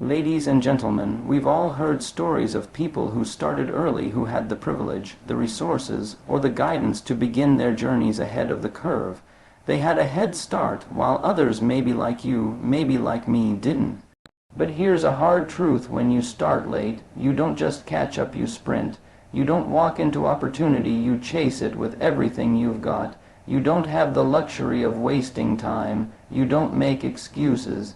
Ladies and gentlemen, we've all heard stories of people who started early who had the privilege, the resources, or the guidance to begin their journeys ahead of the curve. They had a head start, while others, maybe like you, maybe like me, didn't. But here's a hard truth: when you start late, you don't just catch up, you sprint. You don't walk into opportunity, you chase it with everything you've got. You don't have the luxury of wasting time. You don't make excuses.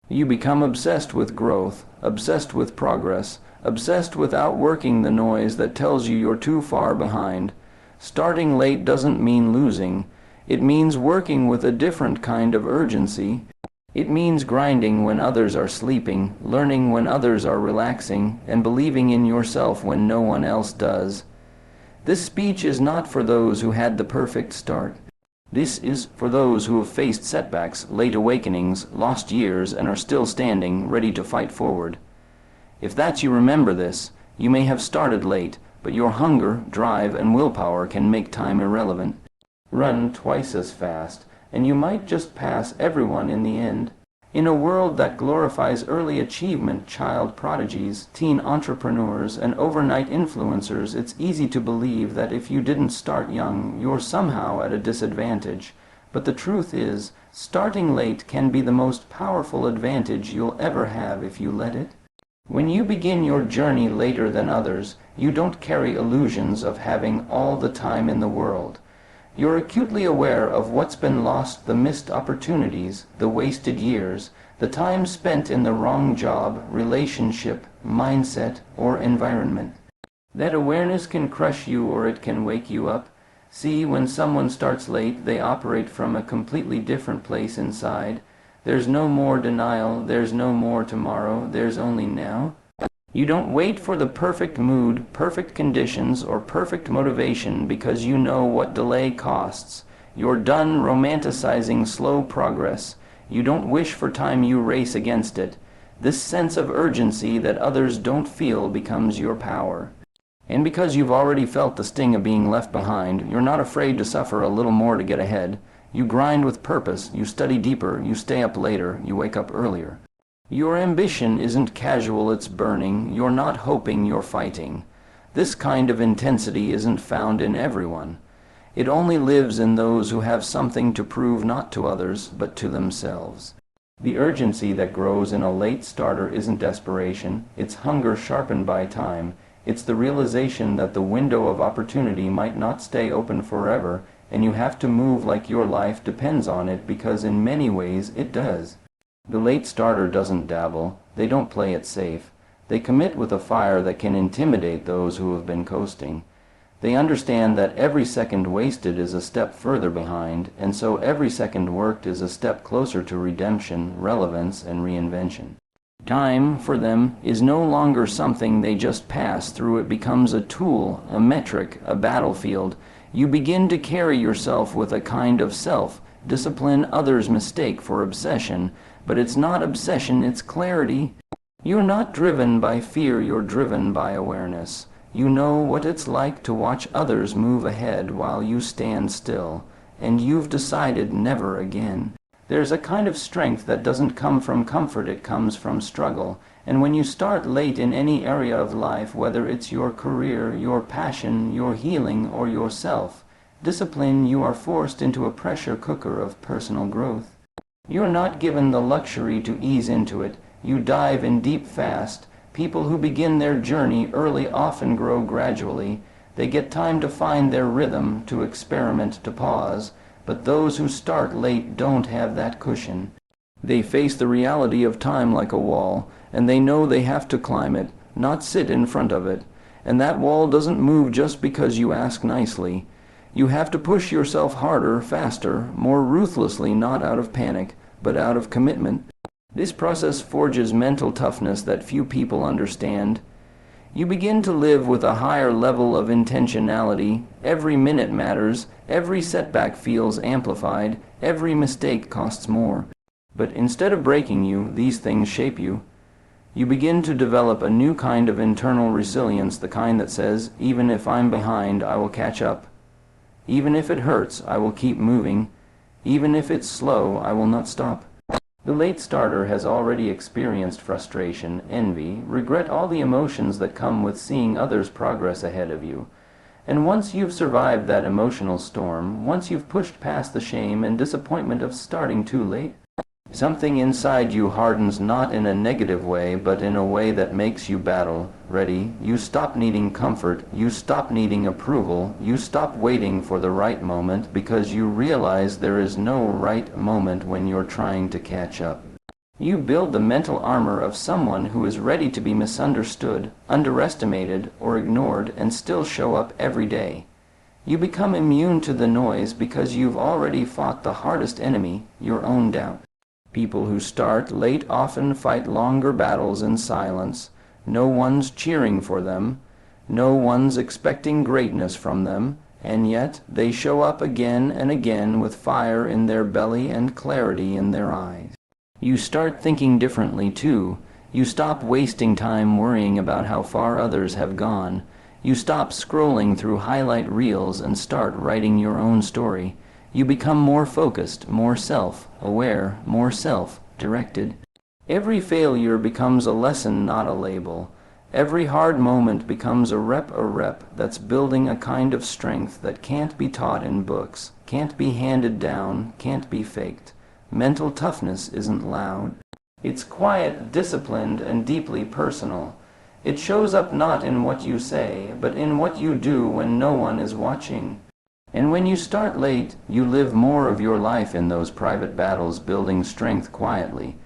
You become obsessed with growth, obsessed with progress, obsessed with outworking the noise that tells you you're too far behind. Starting late doesn't mean losing. It means working with a different kind of urgency. It means grinding when others are sleeping, learning when others are relaxing, and believing in yourself when no one else does. This speech is not for those who had the perfect start. This is for those who have faced setbacks, late awakenings, lost years, and are still standing, ready to fight forward. If that's you, remember this: you may have started late, but your hunger, drive, and willpower can make time irrelevant. Run twice as fast, and you might just pass everyone in the end. In a world that glorifies early achievement, child prodigies, teen entrepreneurs, and overnight influencers, it's easy to believe that if you didn't start young, you're somehow at a disadvantage. But the truth is, starting late can be the most powerful advantage you'll ever have if you let it. When you begin your journey later than others, you don't carry illusions of having all the time in the world. You're acutely aware of what's been lost, the missed opportunities, the wasted years, the time spent in the wrong job, relationship, mindset, or environment. That awareness can crush you, or it can wake you up. See, when someone starts late, they operate from a completely different place inside. There's no more denial, there's no more tomorrow, there's only now. You don't wait for the perfect mood, perfect conditions, or perfect motivation because you know what delay costs. You're done romanticizing slow progress. You don't wish for time, you race against it. This sense of urgency that others don't feel becomes your power. And because you've already felt the sting of being left behind, you're not afraid to suffer a little more to get ahead. You grind with purpose, you study deeper, you stay up later, you wake up earlier. Your ambition isn't casual, it's burning. You're not hoping, you're fighting. This kind of intensity isn't found in everyone. It only lives in those who have something to prove, not to others, but to themselves. The urgency that grows in a late starter isn't desperation, it's hunger sharpened by time. It's the realization that the window of opportunity might not stay open forever, and you have to move like your life depends on it, because in many ways it does. The late starter doesn't dabble. They don't play it safe. They commit with a fire that can intimidate those who have been coasting. They understand that every second wasted is a step further behind, and so every second worked is a step closer to redemption, relevance, and reinvention. Time, for them, is no longer something they just pass through. It becomes a tool, a metric, a battlefield. You begin to carry yourself with a kind of self-discipline others mistake for obsession. But it's not obsession, it's clarity. You're not driven by fear, you're driven by awareness. You know what it's like to watch others move ahead while you stand still, and you've decided never again. There's a kind of strength that doesn't come from comfort, it comes from struggle. And when you start late in any area of life, whether it's your career, your passion, your healing, or your self-discipline, you are forced into a pressure cooker of personal growth. You're not given the luxury to ease into it. You dive in deep fast. People who begin their journey early often grow gradually. They get time to find their rhythm, to experiment, to pause. But those who start late don't have that cushion. They face the reality of time like a wall, and they know they have to climb it, not sit in front of it. And that wall doesn't move just because you ask nicely. You have to push yourself harder, faster, more ruthlessly, not out of panic, but out of commitment. This process forges mental toughness that few people understand. You begin to live with a higher level of intentionality. Every minute matters, every setback feels amplified, every mistake costs more. But instead of breaking you, these things shape you. You begin to develop a new kind of internal resilience, the kind that says, even if I'm behind, I will catch up. Even if it hurts, I will keep moving. Even if it's slow, I will not stop. The late starter has already experienced frustration, envy, regret, all the emotions that come with seeing others progress ahead of you. And once you've survived that emotional storm, once you've pushed past the shame and disappointment of starting too late, something inside you hardens, not in a negative way, but in a way that makes you battle ready. You stop needing comfort, you stop needing approval, you stop waiting for the right moment, because you realize there is no right moment when you're trying to catch up. You build the mental armor of someone who is ready to be misunderstood, underestimated, or ignored, and still show up every day. You become immune to the noise because you've already fought the hardest enemy, your own doubt. People who start late often fight longer battles in silence. No one's cheering for them. No one's expecting greatness from them. And yet they show up again and again with fire in their belly and clarity in their eyes. You start thinking differently too. You stop wasting time worrying about how far others have gone. You stop scrolling through highlight reels and start writing your own story. You become more focused, more self-aware, more self-directed. Every failure becomes a lesson, not a label. Every hard moment becomes a rep that's building a kind of strength that can't be taught in books, can't be handed down, can't be faked. Mental toughness isn't loud. It's quiet, disciplined, and deeply personal. It shows up not in what you say, but in what you do when no one is watching. And when you start late, you live more of your life in those private battles, building strength quietly,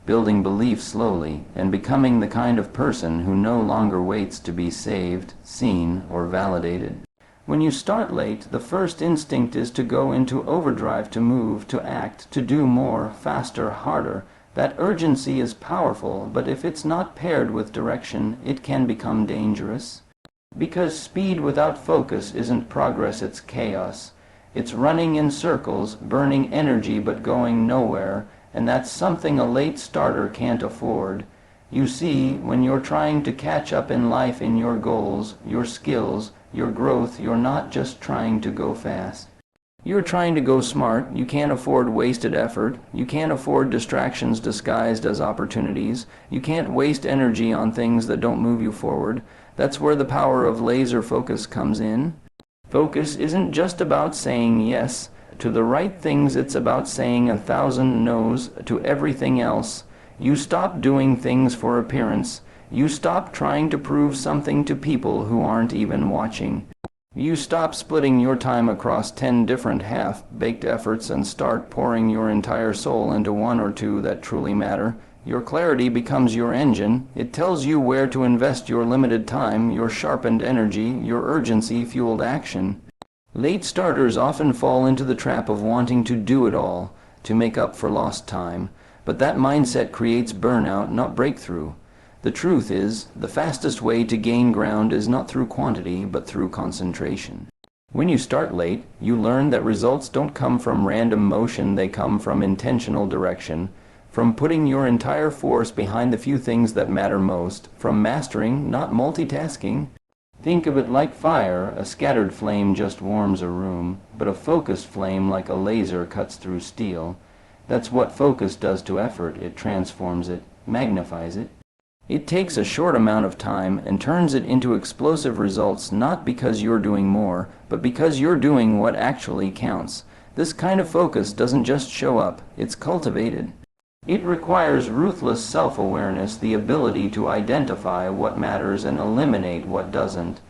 building belief slowly, and becoming the kind of person who no longer waits to be saved, seen, or validated. When you start late, the first instinct is to go into overdrive, to move, to act, to do more, faster, harder. That urgency is powerful, but if it's not paired with direction, it can become dangerous. Because speed without focus isn't progress, it's chaos. It's running in circles, burning energy but going nowhere, and that's something a late starter can't afford. You see, when you're trying to catch up in life, in your goals, your skills, your growth, you're not just trying to go fast. You're trying to go smart. You can't afford wasted effort. You can't afford distractions disguised as opportunities. You can't waste energy on things that don't move you forward. That's where the power of laser focus comes in. Focus isn't just about saying yes to the right things, it's about saying 1,000 no's to everything else. You stop doing things for appearance. You stop trying to prove something to people who aren't even watching. You stop splitting your time across 10 different half-baked efforts and start pouring your entire soul into one or two that truly matter. Your clarity becomes your engine. It tells you where to invest your limited time, your sharpened energy, your urgency-fueled action. Late starters often fall into the trap of wanting to do it all, to make up for lost time. But that mindset creates burnout, not breakthrough. The truth is, the fastest way to gain ground is not through quantity, but through concentration. When you start late, you learn that results don't come from random motion, they come from intentional direction, from putting your entire force behind the few things that matter most, from mastering, not multitasking. Think of it like fire. A scattered flame just warms a room, but a focused flame like a laser cuts through steel. That's what focus does to effort. It transforms it, magnifies it. It takes a short amount of time and turns it into explosive results, not because you're doing more, but because you're doing what actually counts. This kind of focus doesn't just show up, it's cultivated. It requires ruthless self-awareness, the ability to identify what matters and eliminate what doesn't.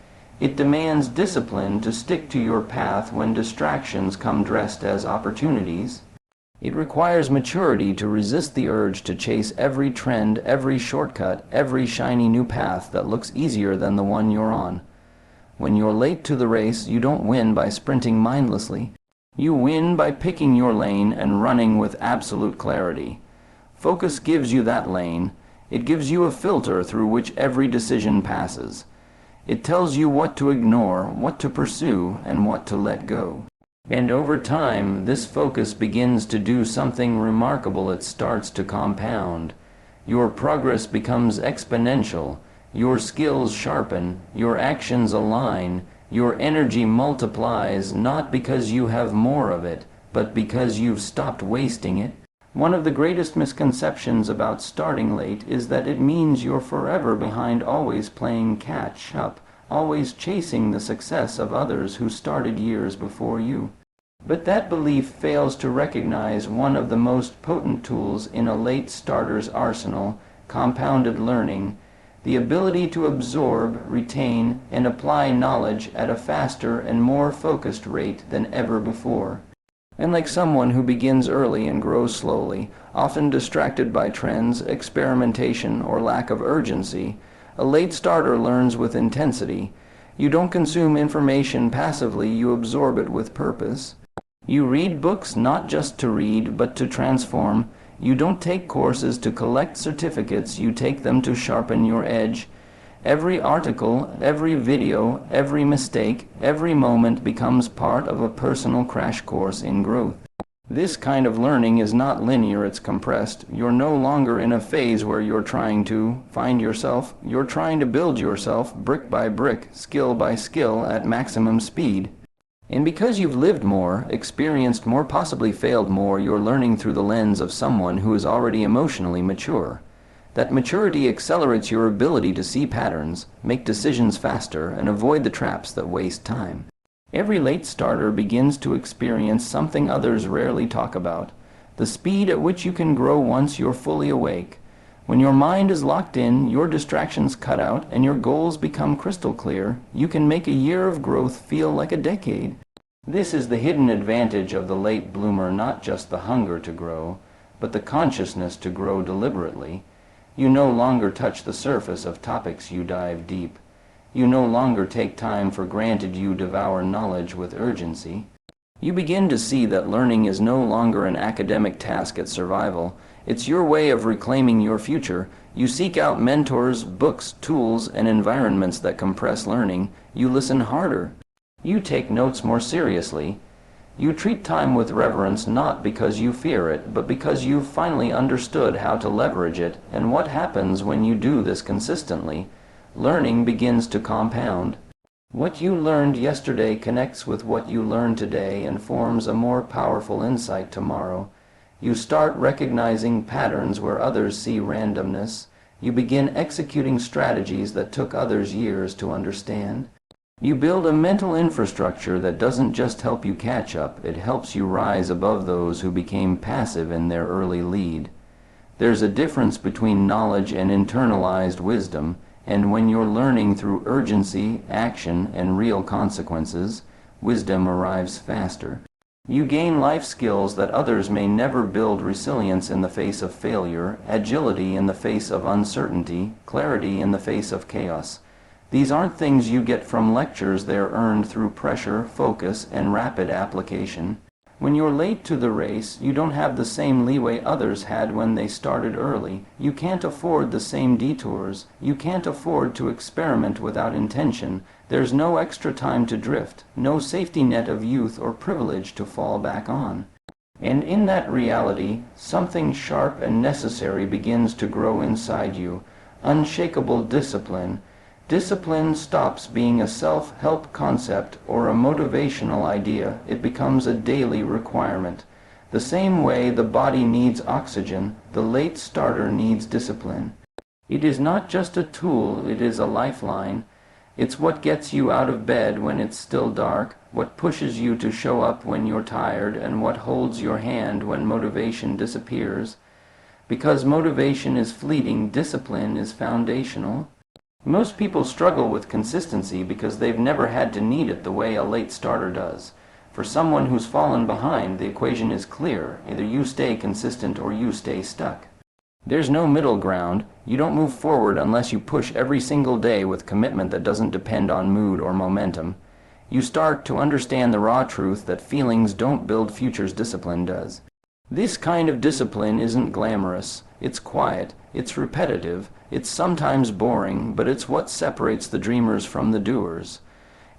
It demands discipline to stick to your path when distractions come dressed as opportunities. It requires maturity to resist the urge to chase every trend, every shortcut, every shiny new path that looks easier than the one you're on. When you're late to the race, you don't win by sprinting mindlessly. You win by picking your lane and running with absolute clarity. Focus gives you that lane. It gives you a filter through which every decision passes. It tells you what to ignore, what to pursue, and what to let go. And over time, this focus begins to do something remarkable. It starts to compound. Your progress becomes exponential. Your skills sharpen. Your actions align. Your energy multiplies, not because you have more of it, but because you've stopped wasting it. One of the greatest misconceptions about starting late is that it means you're forever behind, always playing catch up, always chasing the success of others who started years before you. But that belief fails to recognize one of the most potent tools in a late starter's arsenal: compounded learning, the ability to absorb, retain, and apply knowledge at a faster and more focused rate than ever before. And like someone who begins early and grows slowly, often distracted by trends, experimentation, or lack of urgency, a late starter learns with intensity. You don't consume information passively, you absorb it with purpose. You read books not just to read, but to transform. You don't take courses to collect certificates, you take them to sharpen your edge. Every article, every video, every mistake, every moment becomes part of a personal crash course in growth. This kind of learning is not linear, it's compressed. You're no longer in a phase where you're trying to find yourself. You're trying to build yourself brick by brick, skill by skill, at maximum speed. And because you've lived more, experienced more, possibly failed more, you're learning through the lens of someone who is already emotionally mature. That maturity accelerates your ability to see patterns, make decisions faster, and avoid the traps that waste time. Every late starter begins to experience something others rarely talk about: the speed at which you can grow once you're fully awake. When your mind is locked in, your distractions cut out, and your goals become crystal clear, you can make a year of growth feel like a decade. This is the hidden advantage of the late bloomer: not just the hunger to grow, but the consciousness to grow deliberately. You no longer touch the surface of topics, you dive deep. You no longer take time for granted, you devour knowledge with urgency. You begin to see that learning is no longer an academic task at survival. It's your way of reclaiming your future. You seek out mentors, books, tools, and environments that compress learning. You listen harder. You take notes more seriously. You treat time with reverence, not because you fear it, but because you've finally understood how to leverage it. And what happens when you do this consistently? Learning begins to compound. What you learned yesterday connects with what you learn today and forms a more powerful insight tomorrow. You start recognizing patterns where others see randomness. You begin executing strategies that took others years to understand. You build a mental infrastructure that doesn't just help you catch up, it helps you rise above those who became passive in their early lead. There's a difference between knowledge and internalized wisdom, and when you're learning through urgency, action, and real consequences, wisdom arrives faster. You gain life skills that others may never build: resilience in the face of failure, agility in the face of uncertainty, clarity in the face of chaos. These aren't things you get from lectures, they're earned through pressure, focus, and rapid application. When you're late to the race, you don't have the same leeway others had when they started early. You can't afford the same detours. You can't afford to experiment without intention. There's no extra time to drift, no safety net of youth or privilege to fall back on. And in that reality, something sharp and necessary begins to grow inside you: unshakable discipline. Discipline stops being a self-help concept or a motivational idea. It becomes a daily requirement. The same way the body needs oxygen, the late starter needs discipline. It is not just a tool, it is a lifeline. It's what gets you out of bed when it's still dark, what pushes you to show up when you're tired, and what holds your hand when motivation disappears. Because motivation is fleeting, discipline is foundational. Most people struggle with consistency because they've never had to need it the way a late starter does. For someone who's fallen behind, the equation is clear: either you stay consistent or you stay stuck. There's no middle ground. You don't move forward unless you push every single day with commitment that doesn't depend on mood or momentum. You start to understand the raw truth that feelings don't build futures, discipline does. This kind of discipline isn't glamorous. It's quiet, it's repetitive, it's sometimes boring, but it's what separates the dreamers from the doers.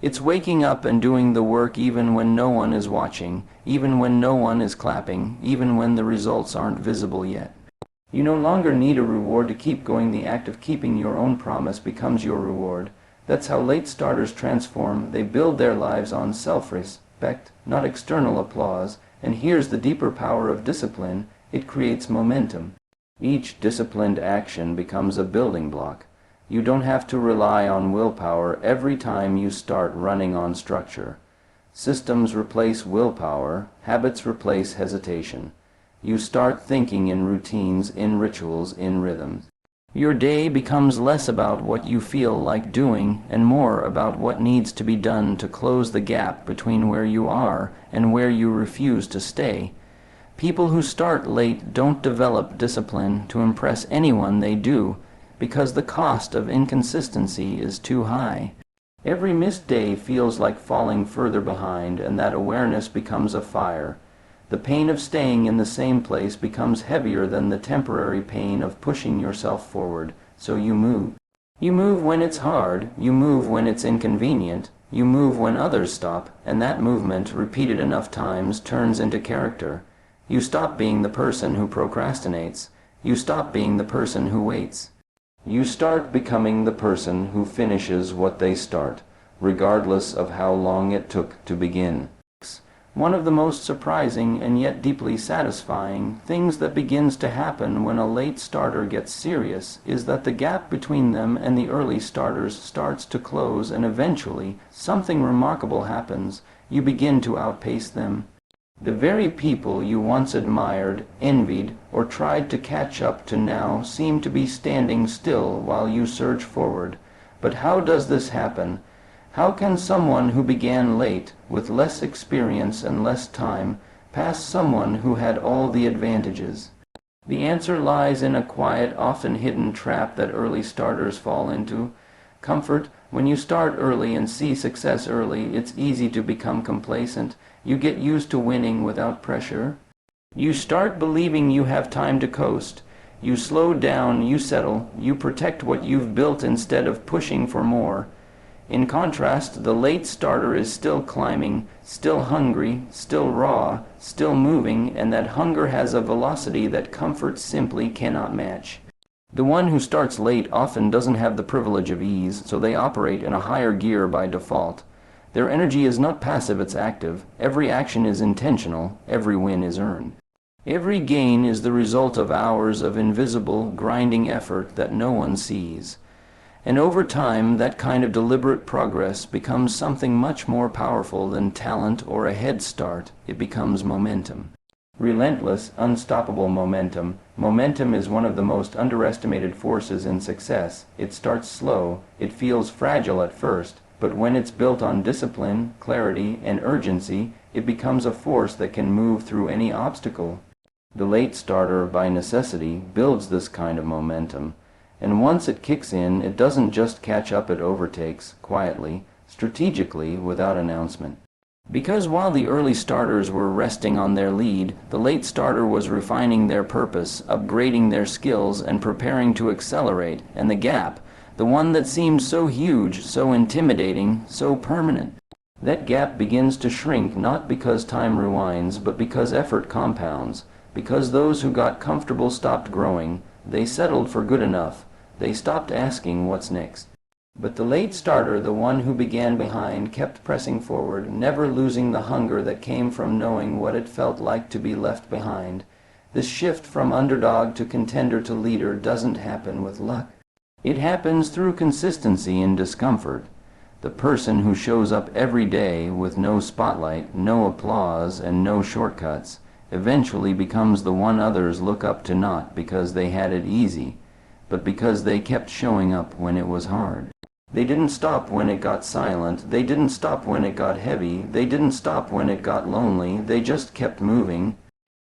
It's waking up and doing the work even when no one is watching, even when no one is clapping, even when the results aren't visible yet. You no longer need a reward to keep going. The act of keeping your own promise becomes your reward. That's how late starters transform. They build their lives on self-respect, not external applause. And here's the deeper power of discipline: It creates momentum. Each disciplined action becomes a building block. You don't have to rely on willpower every time you start running on structure. Systems replace willpower, habits replace hesitation. You start thinking in routines, in rituals, in rhythms. Your day becomes less about what you feel like doing and more about what needs to be done to close the gap between where you are and where you refuse to stay. People who start late don't develop discipline to impress anyone they do, because the cost of inconsistency is too high. Every missed day feels like falling further behind, and that awareness becomes a fire. The pain of staying in the same place becomes heavier than the temporary pain of pushing yourself forward, so you move. You move when it's hard, you move when it's inconvenient, you move when others stop, and that movement, repeated enough times, turns into character. You stop being the person who procrastinates. You stop being the person who waits. You start becoming the person who finishes what they start, regardless of how long it took to begin. One of the most surprising and yet deeply satisfying things that begins to happen when a late starter gets serious is that the gap between them and the early starters starts to close, and eventually something remarkable happens. You begin to outpace them. The very people you once admired, envied, or tried to catch up to now seem to be standing still while you surge forward. But how does this happen? How can someone who began late, with less experience and less time, pass someone who had all the advantages? The answer lies in a quiet, often hidden trap that early starters fall into. Comfort. When you start early and see success early, it's easy to become complacent. You get used to winning without pressure. You start believing you have time to coast. You slow down, you settle, you protect what you've built instead of pushing for more. In contrast, the late starter is still climbing, still hungry, still raw, still moving, and that hunger has a velocity that comfort simply cannot match. The one who starts late often doesn't have the privilege of ease, so they operate in a higher gear by default. Their energy is not passive, it's active. Every action is intentional, every win is earned. Every gain is the result of hours of invisible, grinding effort that no one sees. And over time, that kind of deliberate progress becomes something much more powerful than talent or a head start. It becomes momentum. Relentless, unstoppable momentum. Momentum is one of the most underestimated forces in success. It starts slow, it feels fragile at first, but when it's built on discipline, clarity, and urgency, it becomes a force that can move through any obstacle. The late starter, by necessity, builds this kind of momentum. And once it kicks in, it doesn't just catch up, it overtakes, quietly, strategically, without announcement. Because while the early starters were resting on their lead, the late starter was refining their purpose, upgrading their skills, and preparing to accelerate, and the gap, the one that seemed so huge, so intimidating, so permanent, that gap begins to shrink not because time rewinds, but because effort compounds, because those who got comfortable stopped growing, they settled for good enough, they stopped asking what's next. But the late starter, the one who began behind, kept pressing forward, never losing the hunger that came from knowing what it felt like to be left behind. This shift from underdog to contender to leader doesn't happen with luck. It happens through consistency and discomfort. The person who shows up every day with no spotlight, no applause, and no shortcuts eventually becomes the one others look up to, not because they had it easy, but because they kept showing up when it was hard. They didn't stop when it got silent. They didn't stop when it got heavy. They didn't stop when it got lonely. They just kept moving.